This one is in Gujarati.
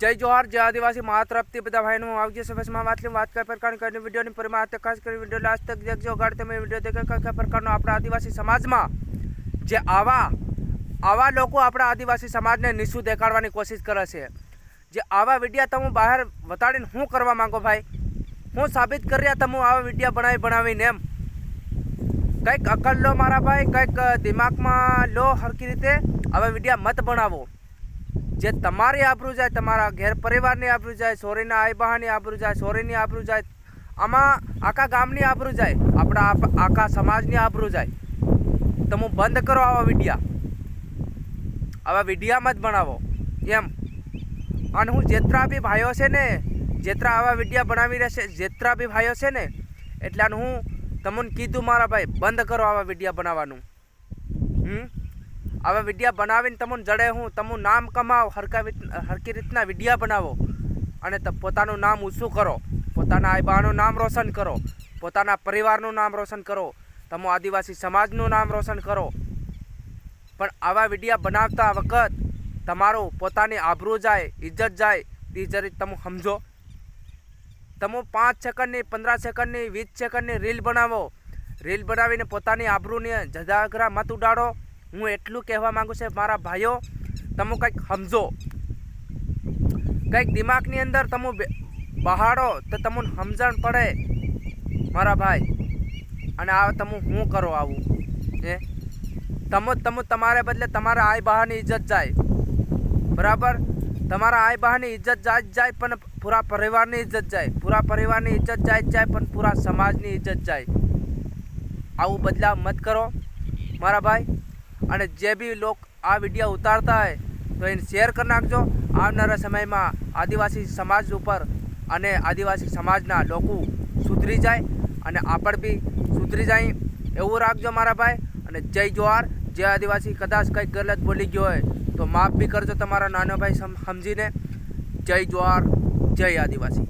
जय जोहार जय आदिवासी महातरफ्ती बधा भाई आवजे सभा વાત કઈ પ્રકારની વિડીયોની પરિમાણ ખાસ કરી વિડીયો લાસ્ટ તક દેખજો અગાડ તમે વિડીયો દેખો કઈ પ્રકારનો આપણા આદિવાસી સમાજમાં જે આવા લોકો આપણા આદિવાસી સમાજને નીચું દેખાડવાની કોશિશ કરે છે। જે આવા વિડીયા તમે બહાર બતાડીને શું કરવા માંગો ભાઈ, હું સાબિત કરી રહ્યા તમે આવા વિડીયા બનાવીને એમ કંઈક અકલ લો મારા ભાઈ, કંઈક દિમાગમાં લો હરકી રીતે આવા વિડીયા મત બનાવો। જે તમારી આબરૂ જાય, તમારા ઘેર પરિવારની આબરૂ જાય, સોરીના આઈ બહાની આબરૂ જાય, સોરીની આબરૂ જાય, આમાં આખા ગામની આબરૂ જાય, આપણા આખા સમાજની આબરૂ જાય। તમે બંધ કરો આવા વિડીયા મત બનાવો એમ। અને હું જેટલા બી ભાઈઓ છે ને, જેટલા આવા વિડીયા બનાવી રહેશે, જેટલા બી ભાઈઓ છે ને, એટલે હું તમને કીધું મારા ભાઈ બંધ કરો આવા વિડીયા બનાવવાનું। આવા વિડીયા બનાવીને તમને જડે હું તમે નામ કમાવો, હરકી રીતના વિડીયા બનાવો અને પોતાનું નામ ઊંચું કરો, પોતાના આઈ બહાનું નામ રોશન કરો, પોતાના પરિવારનું નામ રોશન કરો, તમે આદિવાસી સમાજનું નામ રોશન કરો। પણ આવા વિડીયા બનાવતા વખત તમારું પોતાની આબરૂ જાય, ઇજ્જત જાય, તે જરી તમે સમજો। તમે 5 સેકન્ડની, 15 સેકન્ડની, 20 સેકન્ડની રીલ બનાવો, રીલ બનાવીને પોતાની આબરૂને જજાગરા મત ઉડાડો। હું એટલું કહેવા માંગુ છું મારા ભાઈઓ, તમે કંઈક સમજો, કંઈક દિમાગની અંદર તમે બહાડો તો તમને સમજણ પડે મારા ભાઈ। અને આ તમે શું કરો આવું તમે તમારે બદલે તમારા આઈ બહારની ઇજ્જત જાય, બરાબર? તમારા આઈ બહારની ઇજ્જત જાય પણ પૂરા પરિવારની ઇજ્જત જાય, પૂરા પરિવારની ઇજ્જત જાય પણ પૂરા સમાજની ઇજ્જત જાય। આવું બદલાવ મત કરો મારા ભાઈ। અને જે બી લોકો આ વિડીયો ઉતારતા હોય તો એને શેર કરી નાખજો। આવનારા સમયમાં આદિવાસી સમાજ ઉપર અને આદિવાસી સમાજના લોકો સુધરી જાય અને આપણે બી સુધરી જાય એવું રાખજો મારા ભાઈ। અને જય જોહાર જય આદિવાસી। કદાચ કંઈક ગલત બોલી ગયો હોય તો માફ બી કરજો તમારા નાનો ભાઈ સમજીને। જય જોહાર જય આદિવાસી।